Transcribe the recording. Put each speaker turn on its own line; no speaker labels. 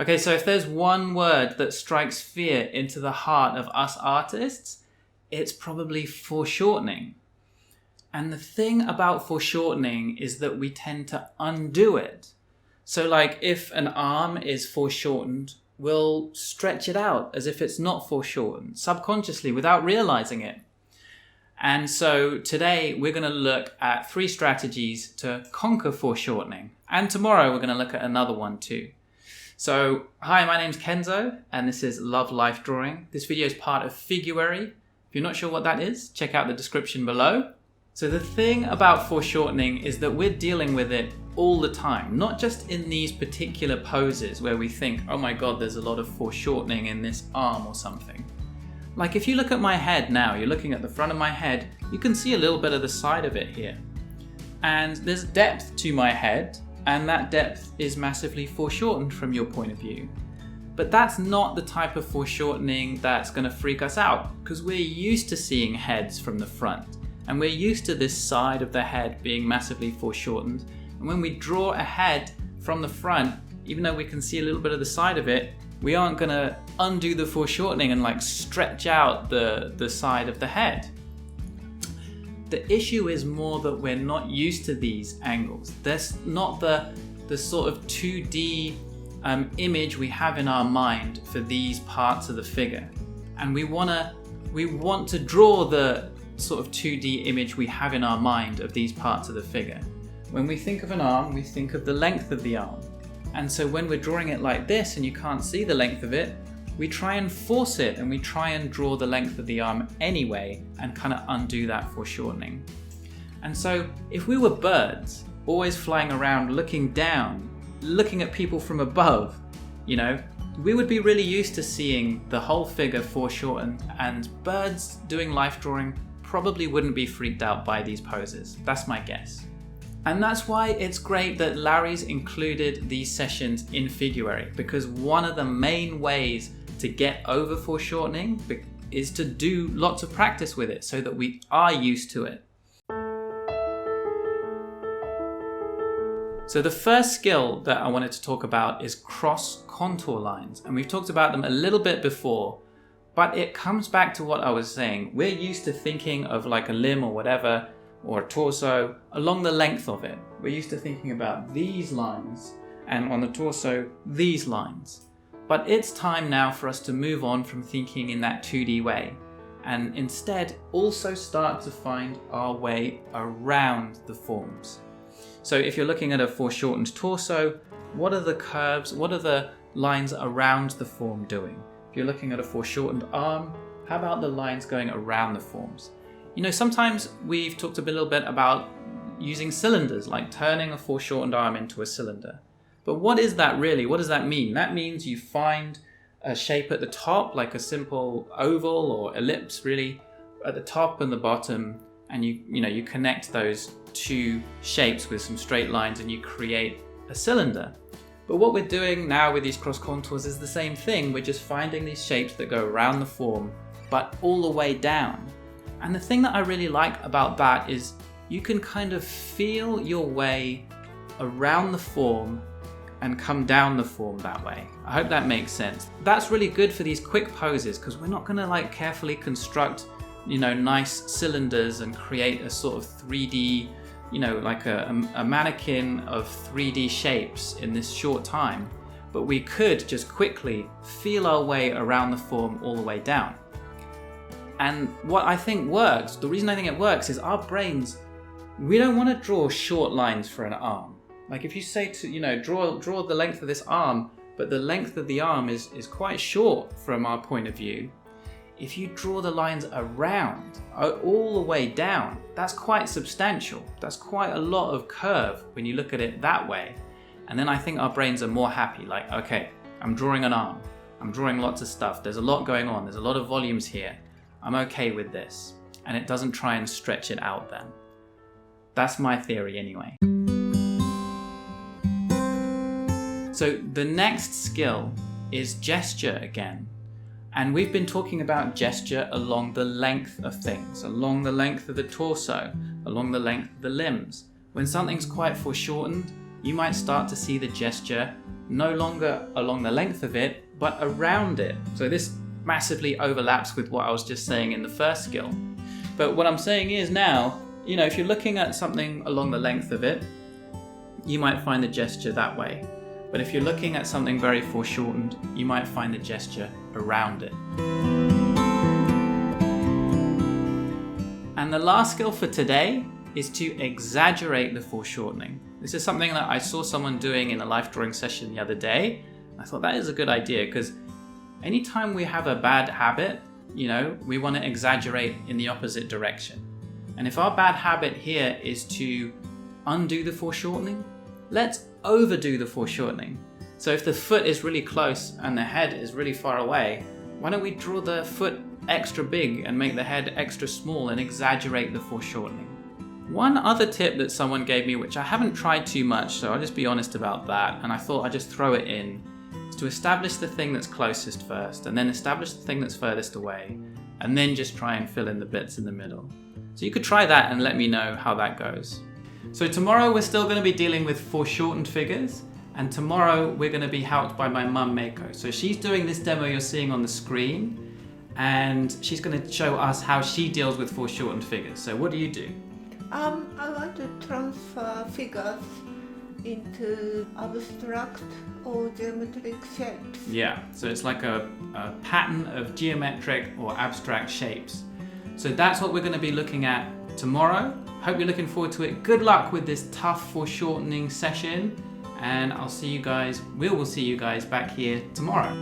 Okay, so if there's one word that strikes fear into the heart of us artists, it's probably foreshortening. And the thing about foreshortening is that we tend to undo it. So like if an arm is foreshortened, we'll stretch it out as if it's not foreshortened, subconsciously without realizing it. And so today we're going to look at 3 strategies to conquer foreshortening. And tomorrow we're going to look at another one too. So, hi, my name's Kenzo, and this is Love Life Drawing. This video is part of Figuary. If you're not sure what that is, check out the description below. So the thing about foreshortening is that we're dealing with it all the time, not just in these particular poses where we think, oh my god, there's a lot of foreshortening in this arm or something. Like if you look at my head now, you're looking at the front of my head, you can see a little bit of the side of it here. And there's depth to my head, and that depth is massively foreshortened from your point of view. But that's not the type of foreshortening that's going to freak us out, because we're used to seeing heads from the front, and we're used to this side of the head being massively foreshortened. And when we draw a head from the front, even though we can see a little bit of the side of it, we aren't going to undo the foreshortening and like stretch out the side of the head. The issue is more that we're not used to these angles. There's not the sort of 2D image we have in our mind for these parts of the figure. And we want to draw the sort of 2D image we have in our mind of these parts of the figure. When we think of an arm, we think of the length of the arm. And so when we're drawing it like this and you can't see the length of it, we try and force it and we try and draw the length of the arm anyway and kind of undo that foreshortening. And so if we were birds, always flying around looking down, looking at people from above, we would be really used to seeing the whole figure foreshortened, and birds doing life drawing probably wouldn't be freaked out by these poses. That's my guess. And that's why it's great that Larry's included these sessions in Figuary, because one of the main ways to get over foreshortening is to do lots of practice with it so that we are used to it. So the first skill that I wanted to talk about is cross contour lines. And we've talked about them a little bit before, but it comes back to what I was saying. We're used to thinking of like a limb or whatever, or a torso, along the length of it. We're used to thinking about these lines, and on the torso, these lines. But it's time now for us to move on from thinking in that 2D way, and instead also start to find our way around the forms. So if you're looking at a foreshortened torso, what are the curves, what are the lines around the form doing? If you're looking at a foreshortened arm, how about the lines going around the forms? Sometimes we've talked a little bit about using cylinders, like turning a foreshortened arm into a cylinder. But what is that really? What does that mean? That means you find a shape at the top, like a simple oval or ellipse really, at the top and the bottom, and you connect those 2 shapes with some straight lines and you create a cylinder. But what we're doing now with these cross contours is the same thing. We're just finding these shapes that go around the form, but all the way down. And the thing that I really like about that is you can kind of feel your way around the form and come down the form that way. I hope that makes sense. That's really good for these quick poses because we're not gonna like carefully construct, nice cylinders and create a sort of 3D, like a mannequin of 3D shapes in this short time. But we could just quickly feel our way around the form all the way down. And what I think works, the reason I think it works is our brains, we don't want to draw short lines for an arm. Like if you say to, draw the length of this arm, but the length of the arm is quite short from our point of view. If you draw the lines around, all the way down, that's quite substantial. That's quite a lot of curve when you look at it that way. And then I think our brains are more happy, like, okay, I'm drawing an arm. I'm drawing lots of stuff. There's a lot going on. There's a lot of volumes here. I'm okay with this. And it doesn't try and stretch it out then. That's my theory anyway. So the next skill is gesture again. And we've been talking about gesture along the length of things, along the length of the torso, along the length of the limbs. When something's quite foreshortened, you might start to see the gesture no longer along the length of it, but around it. So this massively overlaps with what I was just saying in the first skill. But what I'm saying is now, if you're looking at something along the length of it, you might find the gesture that way. But if you're looking at something very foreshortened, you might find the gesture around it. And the last skill for today is to exaggerate the foreshortening. This is something that I saw someone doing in a life drawing session the other day. I thought that is a good idea because anytime we have a bad habit, we want to exaggerate in the opposite direction. And if our bad habit here is to undo the foreshortening, let's overdo the foreshortening. So if the foot is really close and the head is really far away, why don't we draw the foot extra big and make the head extra small and exaggerate the foreshortening? One other tip that someone gave me, which I haven't tried too much, so I'll just be honest about that, and I thought I'd just throw it in, is to establish the thing that's closest first, and then establish the thing that's furthest away, and then just try and fill in the bits in the middle. So you could try that and let me know how that goes. So tomorrow we're still going to be dealing with foreshortened figures, and tomorrow we're going to be helped by my mum Mako. So she's doing this demo you're seeing on the screen, and she's going to show us how she deals with foreshortened figures. So what do you do?
I want to transfer figures into abstract or geometric shapes.
Yeah, so it's like a pattern of geometric or abstract shapes. So that's what we're going to be looking at tomorrow. Hope you're looking forward to it. Good luck with this tough foreshortening session, and we will see you guys back here tomorrow.